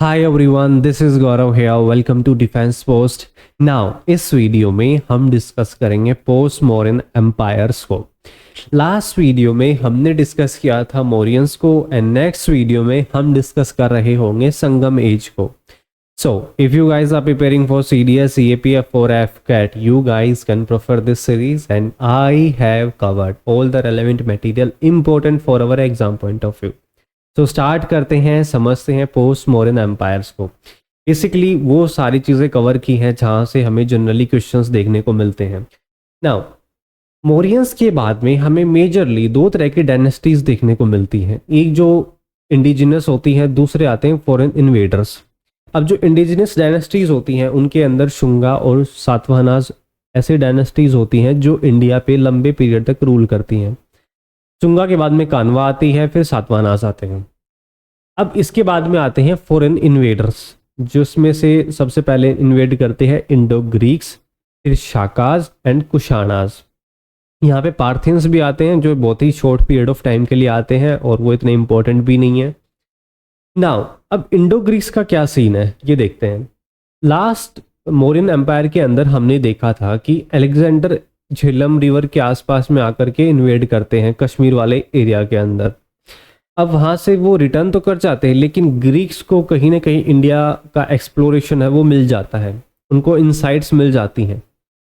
Hi everyone, this is Gaurav here. Welcome to defence post. Now इस video में हम discuss करेंगे पोस्ट मौर्यन एम्पायर्स को। लास्ट वीडियो में हमने डिस्कस किया था मौर्यंस को एंड नेक्स्ट वीडियो में हम डिस्कस कर रहे होंगे संगम एज को। So, if you guys are preparing for CDS, CAPF or FCAT, you guys can prefer this series and I have covered all the relevant material important for our exam point of view. तो start करते हैं, समझते हैं post Mauryan empires को। Basically वो सारी चीज़ें cover की हैं जहाँ से हमें जनरली क्वेश्चंस देखने को मिलते हैं। नाउ मौर्यंस के बाद में हमें मेजरली दो तरह की डायनेस्टीज देखने को मिलती हैं, एक जो इंडिजिनस होती है, दूसरे आते हैं फॉरेन इन्वेडर्स। अब जो इंडिजिनस डायनेस्टीज होती हैं उनके अंदर शुंगा और सातवाहनास ऐसे डायनेस्टीज होती हैं जो इंडिया पे लंबे पीरियड तक रूल करती हैं। शुंगा के बाद में कान्वा आती है, फिर सातवाहनास आते हैं। अब इसके बाद में आते हैं फॉरेन इन्वेडर्स, जिसमें से सबसे पहले इन्वेड करते हैं इंडो ग्रीक्स, फिर शाकाज एंड कुशानाज। यहाँ पे पार्थियंस भी आते हैं जो बहुत ही शॉर्ट पीरियड ऑफ टाइम के लिए आते हैं और वो इतने इंपॉर्टेंट भी नहीं है। नाउ अब इंडो ग्रीक्स का क्या सीन है ये देखते हैं। लास्ट मौर्यन एम्पायर के अंदर हमने देखा था कि अलेक्जेंडर झेलम रिवर के आसपास में आकर के इन्वेड करते हैं कश्मीर वाले एरिया के अंदर। अब वहाँ से वो रिटर्न तो कर जाते हैं, लेकिन ग्रीक्स को कहीं ना कहीं इंडिया का एक्सप्लोरेशन है वो मिल जाता है, उनको इनसाइट्स मिल जाती हैं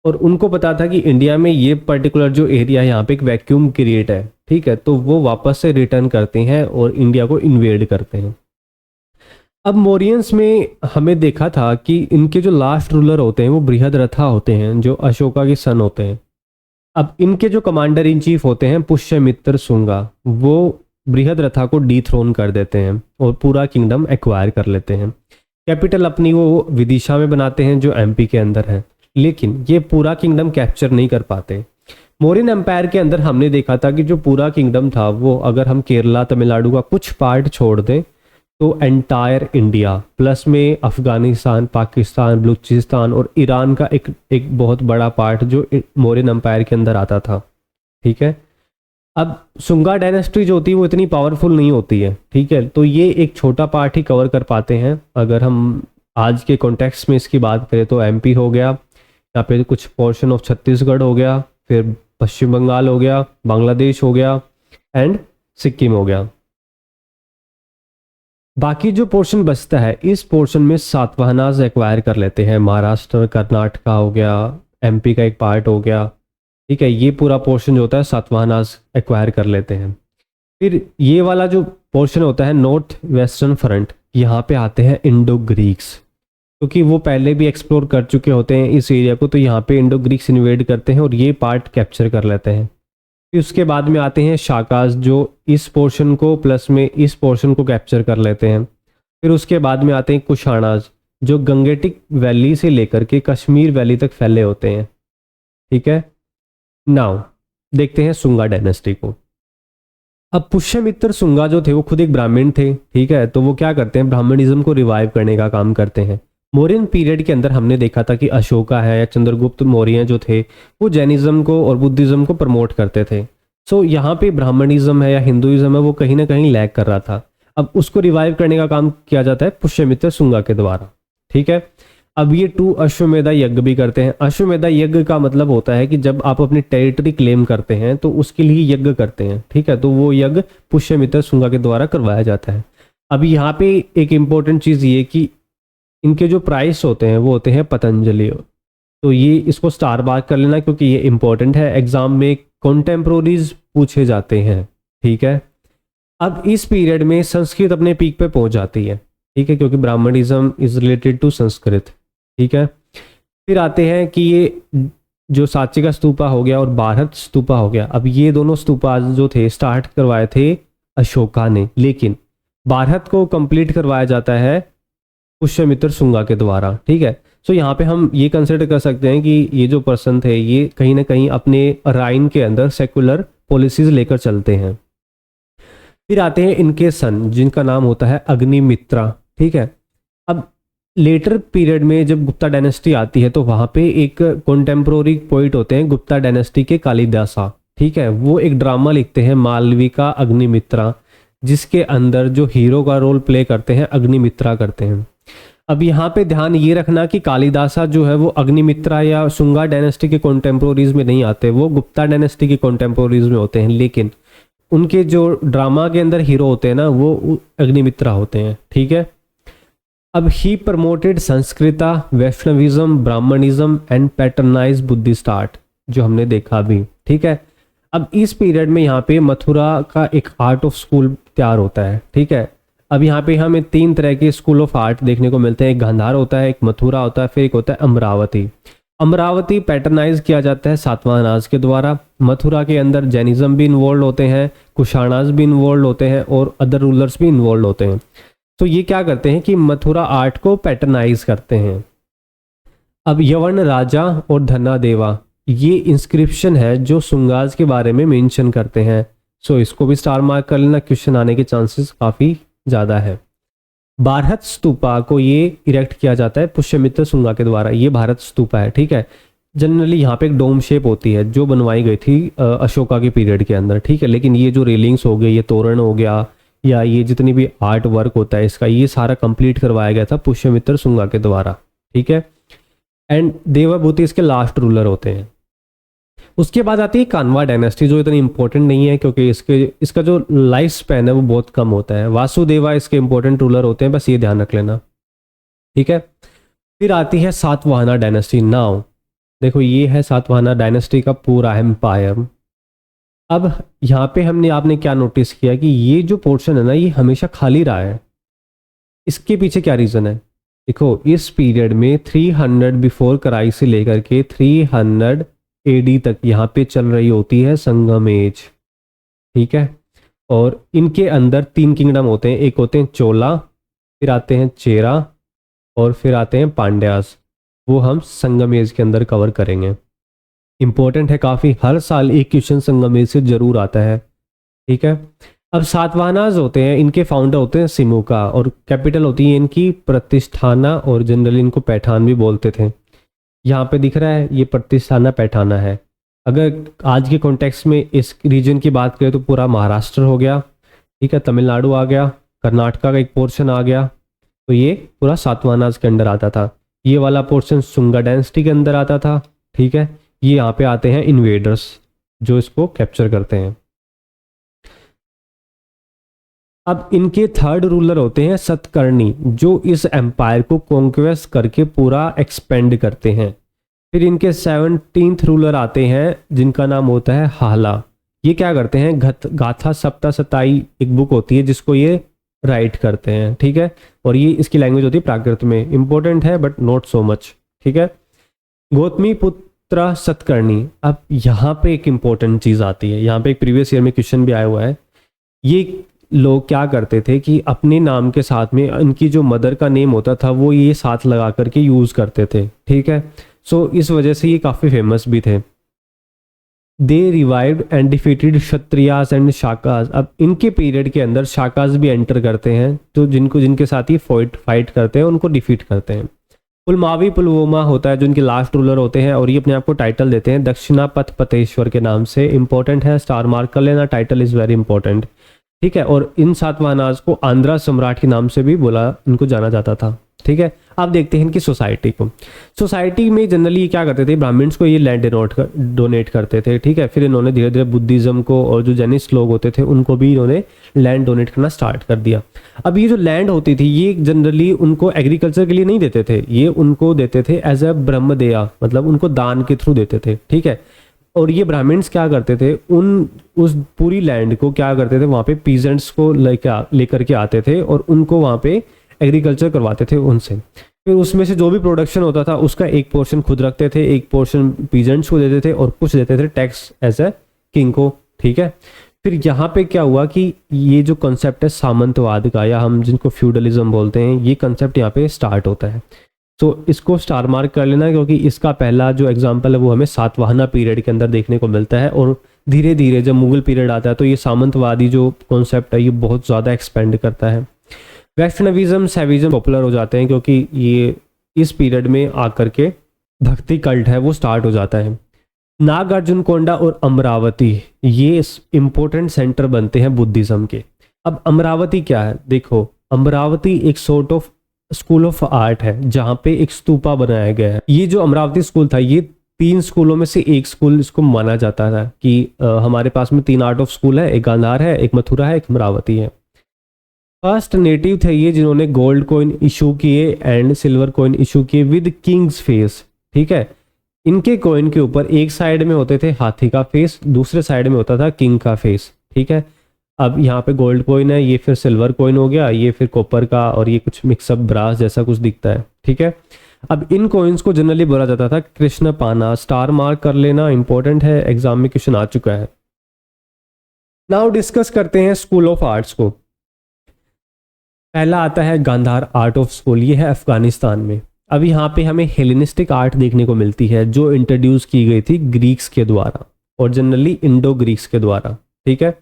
और उनको पता था कि इंडिया में ये पर्टिकुलर जो एरिया है यहाँ पे एक वैक्यूम क्रिएट है, ठीक है। तो वो वापस से रिटर्न करते हैं और इंडिया को इन्वेड करते हैं। अब मौर्यंस में हमें देखा था कि इनके जो लास्ट रूलर होते हैं वो बृहद्रथा होते हैं, जो अशोका के सन होते हैं। अब इनके जो कमांडर इन चीफ होते हैं पुष्यमित्र शुंगा, वो बृहद्रथा को डीथ्रोन कर देते हैं और पूरा किंगडम एक्वायर कर लेते हैं। कैपिटल अपनी वो विदिशा में बनाते हैं जो एमपी के अंदर है, लेकिन ये पूरा किंगडम कैप्चर नहीं कर पाते। मौर्यन एम्पायर के अंदर हमने देखा था कि जो पूरा किंगडम था वो अगर हम केरला तमिलनाडु का कुछ पार्ट छोड़ दें तो एंटायर इंडिया प्लस में अफगानिस्तान, पाकिस्तान, बलूचिस्तान और ईरान का एक बहुत बड़ा पार्ट जो मौर्यन एम्पायर के अंदर आता था, ठीक है। अब शुंगा डायनेस्टी जो होती है वो इतनी पावरफुल नहीं होती है, ठीक है, तो ये एक छोटा पार्ट ही कवर कर पाते हैं। अगर हम आज के कॉन्टेक्स्ट में इसकी बात करें तो एमपी हो गया, यहाँ पे कुछ पोर्शन ऑफ छत्तीसगढ़ हो गया, फिर पश्चिम बंगाल हो गया, बांग्लादेश हो गया एंड सिक्किम हो गया। बाकी जो पोर्शन बचता है इस पोर्शन में सातवाहनास एक्वायर कर लेते हैं। महाराष्ट्र, कर्नाटका हो गया, एमपी का एक पार्ट हो गया, ठीक है, ये पूरा पोर्शन जो होता है सातवाहनास एक्वायर कर लेते हैं। फिर ये वाला जो पोर्शन होता है नॉर्थ वेस्टर्न फ्रंट, यहाँ पे आते हैं इंडो ग्रीक्स, क्योंकि वो पहले भी एक्सप्लोर कर चुके होते हैं इस एरिया को, तो यहाँ पे इंडो ग्रीक्स इन्वेड करते हैं और ये पार्ट कैप्चर कर लेते हैं। फिर उसके बाद में आते हैं शाकाज, जो इस पोर्शन को प्लस में इस पोर्शन को कैप्चर कर लेते हैं। फिर उसके बाद में आते हैं कुशानाज, जो गंगेटिक वैली से लेकर के कश्मीर वैली तक फैले होते हैं, ठीक है। नाउ देखते हैं शुंगा डायनेस्टी को। अब पुष्यमित्र शुंगा जो थे वो खुद एक ब्राह्मण थे, ठीक है, तो वो क्या करते हैं, ब्राह्मणिज्म को रिवाइव करने का काम करते हैं। मौर्यन पीरियड के अंदर हमने देखा था कि अशोका है या चंद्रगुप्त मौर्य जो थे वो जैनिज्म को और बुद्धिज्म को प्रमोट करते थे। सो यहाँ पे ब्राह्मणिज्म है या हिंदुइज्म है वो कहीं ना कहीं लैग कर रहा था। अब उसको रिवाइव करने का काम किया जाता है पुष्यमित्र शुंगा के द्वारा, ठीक है। अब ये 2 अश्वमेधा यज्ञ भी करते हैं। अश्वमेधा यज्ञ का मतलब होता है कि जब आप अपनी टेरिटरी क्लेम करते हैं तो उसके लिए यज्ञ करते हैं, ठीक है, तो वो यज्ञ पुष्यमित्र शुंगा के द्वारा करवाया जाता है। अब यहाँ पे एक इंपॉर्टेंट चीज़ ये कि इनके जो प्राइस होते हैं वो होते हैं पतंजलि, तो ये इसको स्टार मार्क कर लेना क्योंकि ये इंपॉर्टेंट है, एग्जाम में कॉन्टेम्प्रोरीज पूछे जाते हैं, ठीक है। अब इस पीरियड में संस्कृत अपने पीक पे पहुंच जाती है, ठीक है, क्योंकि Brahmanism is related to Sanskrit, ठीक है। फिर आते हैं कि ये जो साची का स्तूपा हो गया और बारहत स्तूपा हो गया। अब ये दोनों स्तूपा जो थे स्टार्ट करवाए थे अशोका ने, लेकिन बारहत को कंप्लीट करवाया जाता है पुष्यमित्र शुंगा के द्वारा, ठीक है। सो यहाँ पे हम ये कंसिडर कर सकते हैं कि ये जो पर्सन थे ये कहीं ना कहीं अपने राइन के अंदर सेकुलर पॉलिसीज लेकर चलते हैं। फिर आते हैं इनके सन जिनका नाम होता है अग्निमित्रा, ठीक है। अब लेटर पीरियड में जब गुप्ता डायनेस्टी आती है तो वहाँ पे एक कॉन्टेम्प्रोरी पोइट होते हैं गुप्ता डायनेस्टी के, कालिदासा, ठीक है, वो एक ड्रामा लिखते हैं मालविका अग्निमित्रा, जिसके अंदर जो हीरो का रोल प्ले करते हैं अग्निमित्रा करते हैं। अब यहाँ पे ध्यान ये रखना कि कालिदासा जो है वो अग्निमित्रा या शुंगा डायनेस्टी के कॉन्टेम्पोररीज में नहीं आते, वो गुप्ता डायनेस्टी के कॉन्टेम्पोररीज में होते हैं, लेकिन उनके जो ड्रामा के अंदर हीरो होते हैं ना वो अग्निमित्रा होते हैं। ठीक है। अब he promoted Sanskrit, Vaishnavism, Brahmanism and patronize Buddhist art, जो हमने देखा अभी। ठीक है। अब इस पीरियड में यहाँ पे मथुरा का एक आर्ट ऑफ स्कूल तैयार होता है। ठीक है। अब यहाँ पे हमें 3 तरह के स्कूल ऑफ आर्ट देखने को मिलते हैं, एक गांधार होता है, एक मथुरा होता है, फिर एक होता है अमरावती। अमरावती पैटर्नाइज किया जाता है सातवाहनाज के द्वारा। मथुरा के अंदर जैनिज्म भी इन्वॉल्व होते हैं, कुशाणाज भी इन्वॉल्व होते हैं और अदर रूलर्स भी इन्वॉल्व होते हैं। तो ये क्या करते हैं कि मथुरा आर्ट को पैटर्नाइज करते हैं। अब यवन राजा और धनादेवा, ये इंस्क्रिप्शन है जो शुंगाज के बारे में मेंशन करते हैं। सो इसको भी स्टार मार्क कर लेना, क्वेश्चन आने के चांसेस काफ़ी ज़्यादा है। भारत स्तूपा को ये इरेक्ट किया जाता है पुष्यमित्र शुंगा के द्वारा। ये भारत स्तूपा है। ठीक है। जनरली यहाँ पे एक डोम शेप होती है जो बनवाई गई थी अशोका के पीरियड के अंदर। ठीक है। लेकिन ये जो रेलिंग्स हो गई, ये तोरण हो गया, या ये जितनी भी आर्ट वर्क होता है इसका, ये सारा कंप्लीट करवाया गया था पुष्यमित्र शुंगा के द्वारा। ठीक है। एंड देवभूति इसके लास्ट रूलर होते हैं। उसके बाद आती है कान्वा डायनेस्टी, जो इतनी इंपॉर्टेंट नहीं है क्योंकि इसका जो लाइफ स्पैन है वो बहुत कम होता है। वासुदेवा इसके इंपॉर्टेंट रूलर होते हैं, बस ये ध्यान रख लेना। ठीक है। फिर आती है सातवाहना डायनेस्टी। नाउ देखो ये है सातवाहना डायनेस्टी का पूरा एम्पायर। अब यहाँ पे आपने क्या नोटिस किया कि ये जो पोर्शन है ना ये हमेशा खाली रहा है। इसके पीछे क्या रीज़न है? देखो इस पीरियड में 300 बिफोर कराई से लेकर के 300 एडी तक यहाँ पे चल रही होती है संगम एज। ठीक है। और इनके अंदर 3 किंगडम होते हैं, एक होते हैं चोला, फिर आते हैं चेरा और फिर आते हैं पांड्यास। वो हम संगम एज के अंदर कवर करेंगे। इंपॉर्टेंट है काफ़ी, हर साल एक क्वेश्चन संगम एज से जरूर आता है। ठीक है। अब सातवाहनाज होते हैं, इनके फाउंडर होते हैं सिमुका और कैपिटल होती है इनकी प्रतिष्ठाना, और जनरली इनको पैठान भी बोलते थे। यहाँ पे दिख रहा है ये प्रतिष्ठाना पैठाना है। अगर आज के कॉन्टेक्स्ट में इस रीजन की बात करें तो पूरा महाराष्ट्र हो गया। ठीक है। तमिलनाडु आ गया, कर्नाटका का एक पोर्शन आ गया, तो ये पूरा सातवाहनाज के अंदर आता था। ये वाला पोर्शन शुंगा डायनेस्टी के अंदर आता था। ठीक है। ये यहाँ पे आते हैं इन्वेडर्स जो इसको कैप्चर करते हैं। अब इनके थर्ड रूलर होते हैं सतकर्णी, जो इस एम्पायर को कॉन्क्वेस्ट करके पूरा एक्सपेंड करते हैं। फिर इनके 17th रूलर आते हैं जिनका नाम होता है हाला। ये क्या करते हैं, गाथा सप्ता सताई एक बुक होती है जिसको ये राइट करते हैं। ठीक है। और ये इसकी लैंग्वेज होती है प्राकृत में। इंपॉर्टेंट है बट नॉट सो मच। ठीक है। गौतमी पुत्र सतकर्णी। अब यहाँ पे एक इंपॉर्टेंट चीज़ आती है, यहाँ पे एक प्रीवियस ईयर में क्वेश्चन भी आया हुआ है। ये लोग क्या करते थे कि अपने नाम के साथ में इनकी जो मदर का नेम होता था वो ये साथ लगा करके यूज़ करते थे। ठीक है। सो इस वजह से ये काफ़ी फेमस भी थे। They revived and defeated Kshatriyas and Shakas. अब इनके पीरियड के अंदर शाकास भी एंटर करते हैं, तो जिनके साथ ही फाइट करते हैं उनको डिफीट करते हैं। पुलमावी पुलवामा होता है जो इनके लास्ट रूलर होते हैं, और ये अपने आप को टाइटल देते हैं दक्षिणापथ पतेश्वर के नाम से। इंपॉर्टेंट है, स्टार मार्क कर लेना, टाइटल इज़ वेरी इंपॉर्टेंट। ठीक है। और इन सातवाहनाज को आंध्रा सम्राट के नाम से भी इनको जाना जाता था। ठीक है। अब देखते हैं इनकी सोसाइटी को। सोसाइटी में जनरली क्या करते थे, ब्राह्मण्स को ये लैंड डोनेट करते थे। ठीक है। फिर इन्होंने धीरे धीरे बुद्धिज्म को और जो जैनिस्ट लोग होते थे उनको भी इन्होंने लैंड डोनेट करना स्टार्ट कर दिया। अब ये जो लैंड होती थी ये जनरली उनको एग्रीकल्चर के लिए नहीं देते थे, ये उनको देते थे एज अ ब्रह्मदेया, मतलब उनको दान के थ्रू देते थे। ठीक है। और ये ब्राह्मण्स क्या करते थे, उस पूरी लैंड को क्या करते थे, वहाँ पे पीजेंट्स को लेकर के आते थे और उनको वहाँ पे एग्रीकल्चर करवाते थे उनसे। फिर उसमें से जो भी प्रोडक्शन होता था उसका एक पोर्शन खुद रखते थे, एक पोर्शन पीजेंट्स को देते थे और कुछ देते थे टैक्स एज ए किंग को। ठीक है। फिर यहाँ पे क्या हुआ कि ये जो कंसेप्ट है सामंतवाद का, या हम जिनको फ्यूडलिज्म बोलते हैं, ये कंसेप्ट यहाँ पे स्टार्ट होता है। तो इसको स्टार मार्क कर लेना क्योंकि इसका पहला जो एग्जाम्पल है वो हमें सातवाहना पीरियड के अंदर देखने को मिलता है। और धीरे धीरे जब मुगल पीरियड आता है तो ये सामंतवादी जो कॉन्सेप्ट है ये बहुत ज़्यादा एक्सपेंड करता है। वैष्णविज्म सैविज्म पॉपुलर हो जाते हैं क्योंकि ये इस पीरियड में आकर के भक्ति कल्ट है वो स्टार्ट हो जाता है। नागार्जुनकोंडा और अमरावती ये इंपॉर्टेंट सेंटर बनते हैं बुद्धिज्म के। अब अमरावती क्या है, देखो अमरावती एक sort of school of art है जहाँ पे एक स्तूपा बनाया गया है। ये जो अमरावती स्कूल था ये 3 स्कूलों में से एक स्कूल इसको माना जाता था कि हमारे पास में 3 आर्ट ऑफ स्कूल है, एक गांधार है, एक मथुरा है, एक अमरावती है। फर्स्ट नेटिव थे ये जिन्होंने गोल्ड कॉइन इशू किए एंड सिल्वर कॉइन इशू किए विद किंग्स फेस। ठीक है, इनके कॉइन के ऊपर एक साइड में होते थे हाथी का फेस, दूसरे साइड में होता था किंग का फेस। ठीक है, अब यहाँ पे गोल्ड कॉइन है, ये फिर सिल्वर कॉइन हो गया, ये फिर कॉपर का, और ये कुछ मिक्सअप ब्रास जैसा कुछ दिखता है। ठीक है, अब इन कॉइन्स को जनरली बोला जाता था कृष्ण पाना। स्टार मार्क कर लेना, इंपॉर्टेंट है, एग्जाम में क्वेश्चन आ चुका है। नाउ डिस्कस करते हैं स्कूल ऑफ आर्ट्स को। पहला आता है गांधार आर्ट ऑफ स्कूल, ये है अफगानिस्तान में। अब यहाँ पे हमें हेलेनिस्टिक आर्ट देखने को मिलती है जो इंट्रोड्यूस की गई थी ग्रीक्स के द्वारा और जनरली इंडो ग्रीक्स के द्वारा। ठीक है,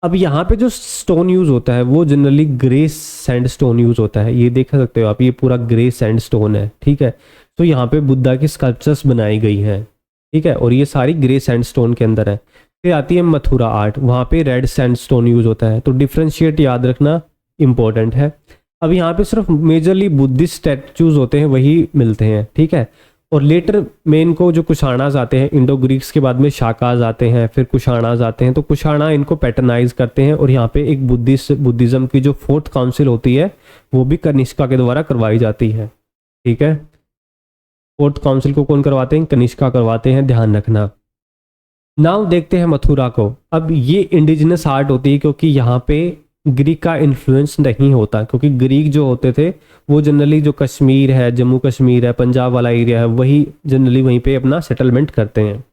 अब यहाँ पे जो स्टोन यूज होता है वो generally grey sand stone use होता है। ये देख सकते हो आप, ये पूरा ग्रे सैंड स्टोन है। ठीक है, तो यहाँ पे बुद्धा की स्कल्पचर्स बनाई गई हैं। ठीक है, और ये सारी ग्रे सैंड स्टोन के अंदर है। फिर आती है मथुरा आर्ट, वहाँ पे रेड सैंड स्टोन यूज होता है। तो डिफ्रेंशिएट याद रखना इंपॉर्टेंट है। अब यहाँ पे सिर्फ मेजरली बुद्धिस्ट स्टैचूज होते हैं वही मिलते हैं। ठीक है, और लेटर में इनको जो कुशाणाज आते हैं, इंडो ग्रीक्स के बाद में शाकाज आते हैं, फिर कुशाणाज आते हैं, तो कुशाणा इनको पैटर्नाइज करते हैं। और यहाँ पे एक बुद्धिज्म की जो 4th काउंसिल होती है वो भी कनिष्का के द्वारा करवाई जाती है। ठीक है, 4th काउंसिल को कौन करवाते हैं, कनिष्का करवाते हैं, ध्यान रखना। नाउ देखते हैं मथुरा को। अब ये इंडिजिनस आर्ट होती है क्योंकि यहाँ पे ग्रीक का इन्फ्लुएंस नहीं होता, क्योंकि ग्रीक जो होते थे वो जनरली जो कश्मीर है, जम्मू कश्मीर है, पंजाब वाला एरिया है, वही जनरली वहीं पे अपना सेटलमेंट करते हैं।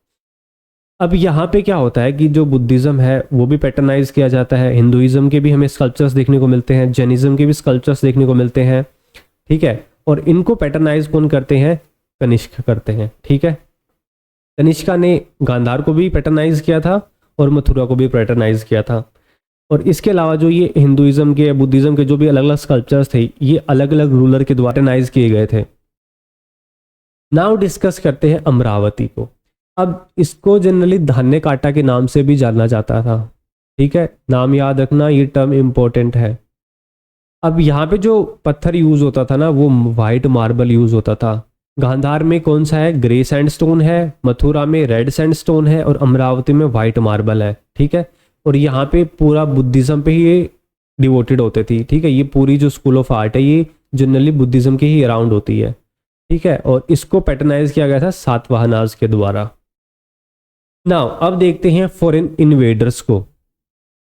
अब यहाँ पे क्या होता है कि जो बुद्धिज्म है वो भी पैटर्नाइज किया जाता है, हिंदुइज्म के भी हमें स्कल्पचर्स देखने को मिलते हैं, जैनिज्म के भी स्कल्पचर्स देखने को मिलते हैं। ठीक है, और इनको पैटर्नाइज कौन करते हैं, कनिष्क करते हैं। ठीक है, कनिष्का ने गांधार को भी पैटर्नाइज किया था और मथुरा को भी पैटर्नाइज किया था। और इसके अलावा जो ये हिंदुइज्म के या बुद्धिज्म के जो भी अलग अलग स्कल्पचर्स थे ये अलग अलग रूलर के द्वारा पैटर्नाइज किए गए थे। नाउ डिस्कस करते हैं अमरावती को। अब इसको जनरली धान्य काटा के नाम से भी जाना जाता था। ठीक है, नाम याद रखना, ये टर्म इंपॉर्टेंट है। अब यहाँ पे जो पत्थर यूज होता था ना वो वाइट मार्बल यूज होता था। गांधार में कौन सा है, ग्रे सैंडस्टोन है, मथुरा में रेड सैंडस्टोन है और अमरावती में वाइट मार्बल है। ठीक है, और यहाँ पे पूरा बुद्धिज्म पे ही ये डिवोटेड होते थी। ठीक है, ये पूरी जो स्कूल ऑफ आर्ट है ये जनरली बुद्धिज्म के ही अराउंड होती है। ठीक है, और इसको पैटर्नाइज किया गया था सातवाहनाज के द्वारा। नाउ अब देखते हैं फॉरेन इन्वेडर्स को।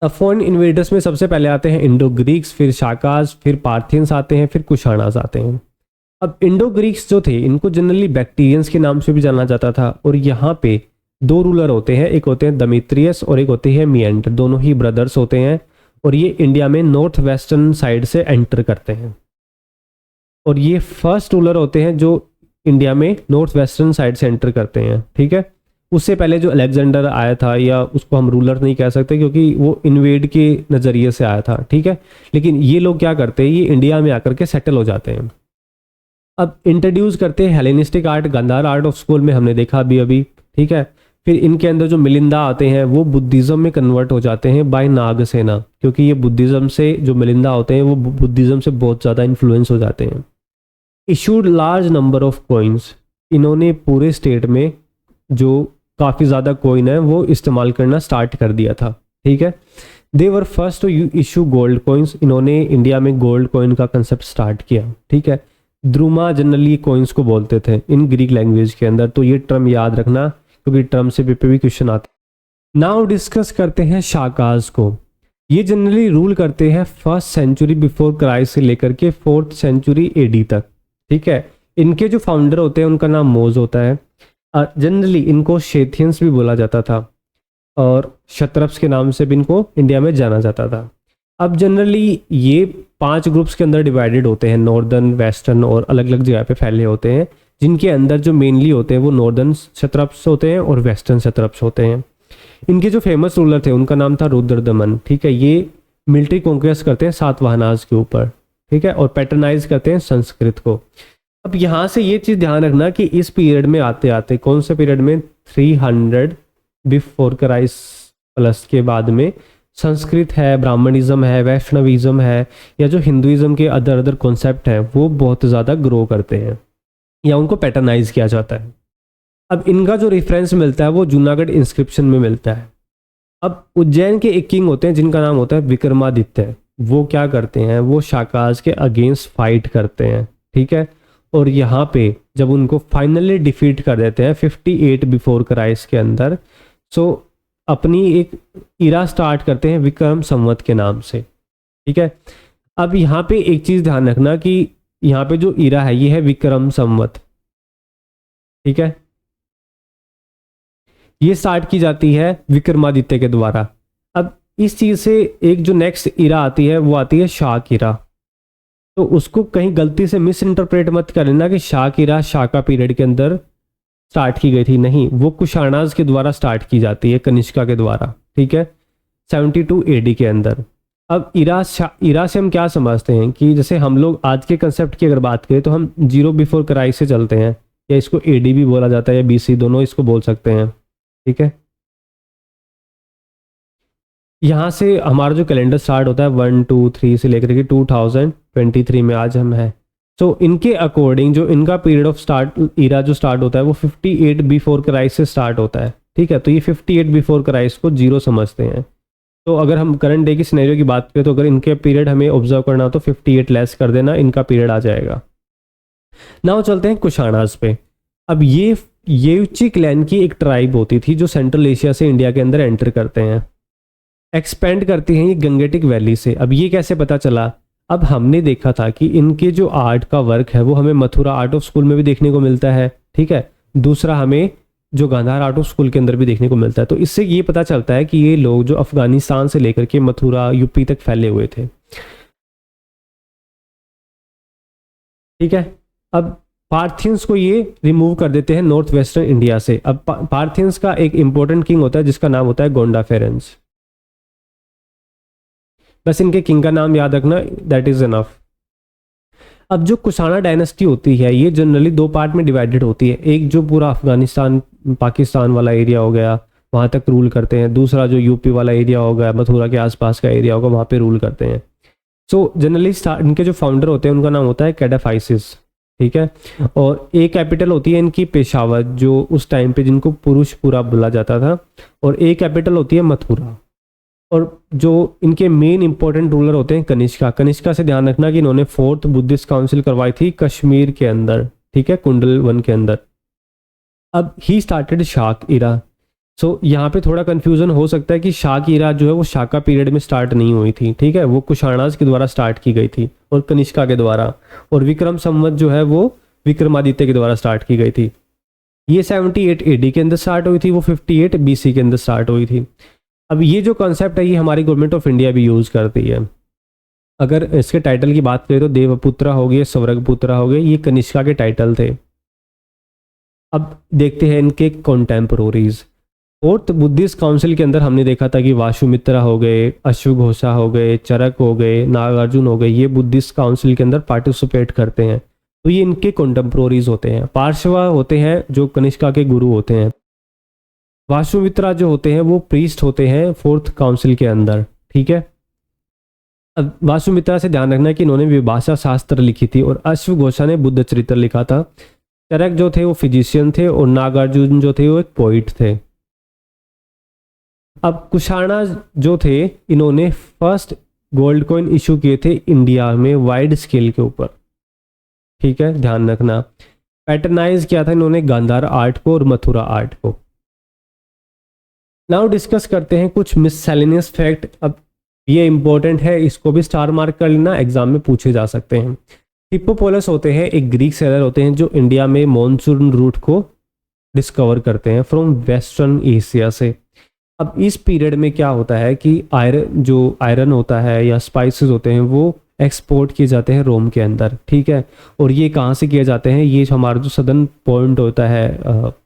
अब फॉरेन इन्वेडर्स में सबसे पहले आते हैं इंडो ग्रीक्स, फिर शाकाज, फिर पार्थियंस आते हैं, फिर कुशाणाज आते हैं। अब इंडो ग्रीक्स जो थे इनको जनरली बैक्टीरियंस के नाम से भी जाना जाता था। और यहाँ पे 2 रूलर होते हैं, एक होते हैं दमित्रियस और एक होते हैं मिएंडर, दोनों ही ब्रदर्स होते हैं। और ये इंडिया में नॉर्थ वेस्टर्न साइड से एंटर करते हैं। और ये फर्स्ट रूलर होते हैं जो इंडिया में नॉर्थ वेस्टर्न साइड से एंटर करते हैं। ठीक है, उससे पहले जो अलेक्जेंडर आया था, या उसको हम रूलर नहीं कह सकते क्योंकि वो इन्वेड के नज़रिए से आया था। ठीक है, लेकिन ये लोग क्या करते हैं, ये इंडिया में आकर के सेटल हो जाते हैं। अब इंट्रोड्यूस करते हैं Hellenistic art, Gandhara art of school में हमने देखा अभी। ठीक है, फिर इनके अंदर जो मिलिंदा आते हैं वो बुद्धिज्म में कन्वर्ट हो जाते हैं बाय नागसेना, क्योंकि ये बुद्धिज्म से जो मिलिंदा होते हैं वो बुद्धिज्म से बहुत ज़्यादा इन्फ्लुएंस हो जाते हैं। Issued large number of coins, इन्होंने पूरे स्टेट में जो काफ़ी ज़्यादा कॉइन है वो इस्तेमाल करना स्टार्ट कर दिया था। ठीक है, they were first to issue gold coins, इन्होंने इंडिया में गोल्ड कॉइन का कंसेप्ट स्टार्ट किया। ठीक है, द्रुमा जनरली कॉइन्स को बोलते थे इन ग्रीक लैंग्वेज के अंदर, तो ये टर्म याद रखना क्योंकि टर्म से पेपर भी क्वेश्चन आते हैं। नाउ डिस्कस करते हैं शाकाज को। ये जनरली रूल करते हैं 1st सेंचुरी बिफोर क्राइस्ट से लेकर के 4th सेंचुरी एडी तक। ठीक है, इनके जो फाउंडर होते हैं उनका नाम मोज होता है। जनरली इनको शेथियंस भी बोला जाता था और क्षत्रप्स के नाम से भी इनको इंडिया में जाना जाता था। अब जनरली ये 5 ग्रुप्स के अंदर डिवाइडेड होते हैं, नॉर्दर्न, वेस्टर्न और अलग अलग जगह पे फैले होते हैं, जिनके अंदर जो मेनली होते हैं वो नॉर्दर्न क्षत्रप्स होते हैं और वेस्टर्न क्षत्रप्स होते हैं। इनके जो फेमस रूलर थे उनका नाम था रुद्रदमन। ठीक है, ये मिलिट्री कॉन्क्वेस्ट करते हैं सातवाहनाज के ऊपर। ठीक है, और पैटर्नाइज करते हैं संस्कृत को। अब यहाँ से ये चीज़ ध्यान रखना कि इस पीरियड में आते आते, कौन से पीरियड में, 300 बिफोर क्राइस्ट प्लस के बाद में संस्कृत है, ब्राह्मणिज्म है, वैष्णविज्म है, या जो हिंदुइज्म के अदर अदर कॉन्सेप्ट हैं वो बहुत ज़्यादा ग्रो करते हैं या उनको पैटर्नाइज किया जाता है। अब इनका जो रेफरेंस मिलता है वो जूनागढ़ इंस्क्रिप्शन में मिलता है। अब उज्जैन के एक किंग होते हैं जिनका नाम होता है विक्रमादित्य। वो क्या करते हैं, वो शाकाज के अगेंस्ट फाइट करते हैं, ठीक है। और यहाँ पे जब उनको फाइनली डिफीट कर देते हैं 58 बिफोर क्राइस्ट के अंदर, सो अपनी एक इरा स्टार्ट करते हैं विक्रम संवत के नाम से, ठीक है। अब यहाँ पे एक चीज ध्यान रखना कि यहाँ पे जो इरा है ये है विक्रम संवत, ठीक है। ये स्टार्ट की जाती है विक्रमादित्य के द्वारा। अब इस चीज से एक जो नेक्स्ट इरा आती है वो आती है शाक इरा। तो उसको कहीं गलती से मिस इंटरप्रेट मत कर लेना कि शाक इरा शाका पीरियड के अंदर स्टार्ट की गई थी, नहीं, वो कुशाणाज के द्वारा स्टार्ट की जाती है, कनिष्का के द्वारा, ठीक है, 72 एडी के अंदर। अब इरा से हम क्या समझते हैं कि जैसे हम लोग आज के कंसेप्ट की अगर बात करें तो हम 0 बिफोर क्राइस्ट से चलते हैं, या इसको एडी भी बोला जाता है या बीसी, दोनों इसको बोल सकते हैं, ठीक है। यहाँ से हमारा जो कैलेंडर स्टार्ट होता है 1 2 3 से लेकर के 2023 में आज हम हैं। तो इनके अकॉर्डिंग जो इनका पीरियड ऑफ स्टार्ट इरा जो स्टार्ट होता है वो 58 बिफोर क्राइस्ट से स्टार्ट होता है, ठीक है। तो ये 58 बिफोर क्राइस्ट को 0 समझते हैं। तो अगर हम करंट डे की सिनेरियो की बात करें तो अगर इनके पीरियड हमें ऑब्जर्व करना हो तो 58 लेस कर देना, इनका पीरियड आ जाएगा। नाउ चलते हैं कुशाणाज पे। अब ये येउची क्लैन की एक ट्राइब होती थी जो सेंट्रल एशिया से इंडिया के अंदर एंटर करते हैं, एक्सपेंड करती हैं ये गंगेटिक वैली से। अब ये कैसे पता चला, अब हमने देखा था कि इनके जो आर्ट का वर्क है वो हमें मथुरा आर्ट ऑफ स्कूल में भी देखने को मिलता है, ठीक है। दूसरा हमें जो गांधार आर्ट ऑफ स्कूल के अंदर भी देखने को मिलता है। तो इससे ये पता चलता है कि ये लोग जो अफगानिस्तान से लेकर के मथुरा यूपी तक फैले हुए थे, ठीक है। अब पार्थियंस को ये रिमूव कर देते हैं नॉर्थ वेस्टर्न इंडिया से। अब पार्थियंस का एक इंपॉर्टेंट किंग होता है जिसका नाम होता है गोंडा फेरेंस। बस इनके किंग का नाम याद रखना, दैट इज इनफ। अब जो कुशाना डायनेस्टी होती है ये जनरली 2 पार्ट में डिवाइडेड होती है। एक जो पूरा अफगानिस्तान पाकिस्तान वाला एरिया हो गया वहाँ तक रूल करते हैं, दूसरा जो यूपी वाला एरिया होगा मथुरा के आसपास का एरिया होगा वहाँ पे रूल करते हैं। सो जनरली इनके जो फाउंडर होते हैं उनका नाम होता है कैडाफाइसिस, ठीक है। और एक कैपिटल होती है इनकी पेशावर जो उस टाइम पे जिनको पुरुषपुरा बोला जाता था, और एक कैपिटल होती है मथुरा। और जो इनके मेन इंपॉर्टेंट रूलर होते हैं कनिष्का। कनिष्का से ध्यान रखना कि इन्होंने 4th बुद्धिस्ट काउंसिल करवाई थी कश्मीर के अंदर, ठीक है, कुंडल वन के अंदर। अब ही स्टार्टेड शाक इरा। सो यहाँ पे थोड़ा कंफ्यूजन हो सकता है कि शाक इरा जो है वो शाका पीरियड में स्टार्ट नहीं हुई थी, ठीक है, वो कुशाणाज के द्वारा स्टार्ट की गई थी और कनिष्का के द्वारा। और विक्रम संवत जो है वो विक्रमादित्य के द्वारा स्टार्ट की गई थी। ये 78 एडी के अंदर स्टार्ट हुई थी, वो 58 बीसी के अंदर स्टार्ट हुई थी। अब ये जो कॉन्सेप्ट है ये हमारी गवर्नमेंट ऑफ इंडिया भी यूज़ करती है। अगर इसके टाइटल की बात करें तो देवपुत्रा हो गए, स्वर्गपुत्रा हो गए, ये कनिष्का के टाइटल थे। अब देखते हैं इनके कॉन्टेम्पोररीज। 4th बुद्धिस्ट काउंसिल के अंदर हमने देखा था कि वाशुमित्रा हो गए, अश्वघोषा हो गए, चरक हो गए, नागार्जुन हो गए, ये बुद्धिस्ट काउंसिल के अंदर पार्टिसिपेट करते हैं। तो ये इनके कॉन्टेम्पोररीज होते हैं। पार्श्वा होते हैं जो कनिष्का के गुरु होते हैं। वाशुमित्रा जो होते हैं वो प्रीस्ट होते हैं 4th काउंसिल के अंदर, ठीक है। अब वाशुमित्रा से ध्यान रखना कि इन्होंने विभाषा शास्त्र लिखी थी और अश्वघोषा ने बुद्ध चरित्र लिखा था। चरक जो थे वो फिजिशियन थे और नागार्जुन जो थे वो एक पोइट थे। अब कुशाणा जो थे इन्होंने फर्स्ट गोल्ड कॉइन इशू किए थे इंडिया में वाइड स्केल के ऊपर, ठीक है, ध्यान रखना। पैटर्नाइज किया था इन्होंने गांधार आर्ट को और मथुरा आर्ट को। नाउ डिस्कस करते हैं कुछ मिससेलेनियस फैक्ट। अब ये इंपॉर्टेंट है, इसको भी स्टार मार्क कर लेना, एग्जाम में पूछे जा सकते हैं। हिप्पोपोलस होते हैं एक ग्रीक सेलर होते हैं जो इंडिया में मॉनसून रूट को डिस्कवर करते हैं फ्रॉम वेस्टर्न एशिया से। अब इस पीरियड में क्या होता है कि आयरन होता है या स्पाइसेस होते हैं वो एक्सपोर्ट किए जाते हैं रोम के अंदर, ठीक है। और ये कहाँ से किए जाते हैं, ये हमारा जो सदर्न पॉइंट होता है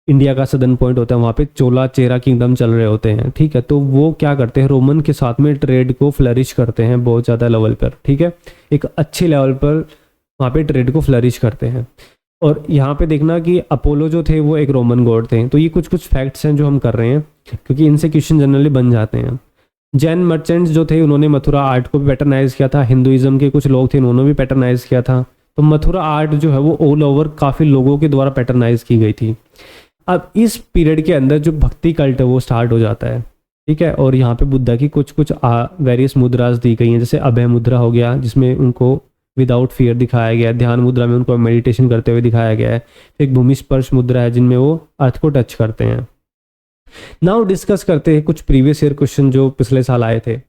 इंडिया का सदर्न पॉइंट होता है वहाँ पे चोला चेरा किंगडम चल रहे होते हैं, ठीक है। तो वो क्या करते हैं रोमन के साथ में ट्रेड को फ्लरिश करते हैं बहुत ज़्यादा लेवल पर, ठीक है, एक अच्छे लेवल पर वहाँ पे ट्रेड को फ्लरिश करते हैं। और यहाँ पे देखना कि अपोलो जो थे वो एक रोमन गॉड थे। तो ये कुछ कुछ फैक्ट्स हैं जो हम कर रहे हैं क्योंकि इनसे क्वेश्चन जनरली बन जाते हैं। जैन मर्चेंट्स जो थे उन्होंने मथुरा आर्ट को भी पैटर्नाइज किया था, हिंदुइज्म के कुछ लोग थे उन्होंने भी पैटर्नाइज किया था। तो मथुरा आर्ट जो है वो ऑल ओवर काफ़ी लोगों के द्वारा पैटर्नाइज की गई थी। अब इस पीरियड के अंदर जो भक्ति कल्ट है वो स्टार्ट हो जाता है, ठीक है। और यहाँ पे बुद्धा की कुछ कुछ वेरियस मुद्रास दी गई हैं, जैसे अभय मुद्रा हो गया जिसमें उनको विदाउट फियर दिखाया गया है, ध्यान मुद्रा में उनको मेडिटेशन करते हुए दिखाया गया है, फिर एक भूमि स्पर्श मुद्रा है जिनमें वो अर्थ को टच करते हैं। नाउ डिस्कस करते हैं कुछ प्रीवियस ईयर क्वेश्चन जो पिछले साल आए थे।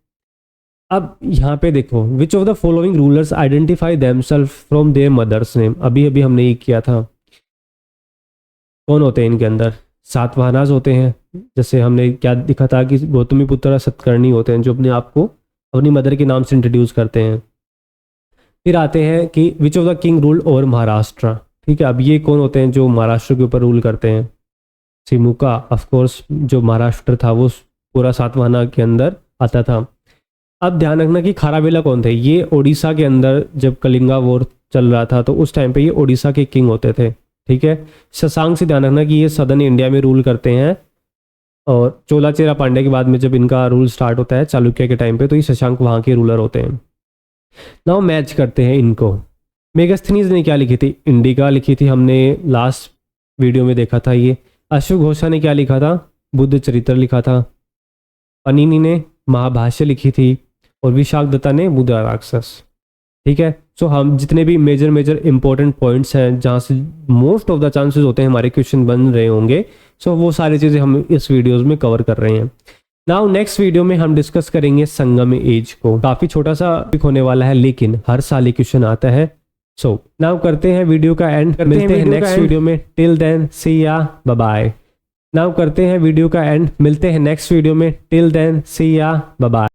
अब यहाँ पे देखो, which of the following rulers identify themselves from their mothers name. अभी अभी हमने ये किया था। कौन होते हैं इनके अंदर? सातवाहनास होते हैं, जैसे हमने क्या दिखा था कि गौतमी पुत्र सतकर्णी होते हैं जो अपने आप को अपनी मदर के नाम से इंट्रोड्यूस करते हैं। फिर आते हैं कि विच of the king rule over Maharashtra, ठीक है। अब ये कौन होते हैं जो महाराष्ट्र के ऊपर रूल करते हैं? सिमुका, ऑफ कोर्स जो महाराष्ट्र था वो पूरा सातवाहना के अंदर आता था। अब ध्यान रखना कि खाराबेला कौन थे? ये ओडिशा के अंदर जब कलिंगा वॉर चल रहा था तो उस टाइम पे ये ओडिशा के किंग होते थे, ठीक है। शशांक से ध्यान रखना कि ये सदर्न इंडिया में रूल करते हैं, और चोलाचेरा पांड्या के बाद में जब इनका रूल स्टार्ट होता है चालुक्य के टाइम पे तो ये शशांक वहाँ के रूलर होते हैं। नाउ मैच करते हैं इनको। मेगास्थनीज ने क्या लिखी थी? इंडिका लिखी थी, हमने लास्ट वीडियो में देखा था ये। अश्वघोषा ने क्या लिखा था? बुद्ध चरित्र लिखा था। पनीनी ने महाभाष्य लिखी थी, और विशाख दत्ता ने बुद्ध राक्षस, ठीक है। सो हम जितने भी मेजर इंपॉर्टेंट पॉइंट्स हैं जहाँ से मोस्ट ऑफ द चांसेस होते हैं हमारे क्वेश्चन बन रहे होंगे, सो वो सारी चीज़ें हम इस वीडियोस में कवर कर रहे हैं। नाउ नेक्स्ट वीडियो में हम डिस्कस करेंगे संगम एज को। काफ़ी छोटा सा टॉपिक होने वाला है लेकिन हर साल ये क्वेश्चन आता है। सो नाउ करते हैं वीडियो का एंड, मिलते हैं नेक्स्ट वीडियो में। टिल देन सी या बाय बाय। नाउ करते हैं वीडियो का एंड, मिलते हैं नेक्स्ट वीडियो में। टिल देन सी या बाय बाय।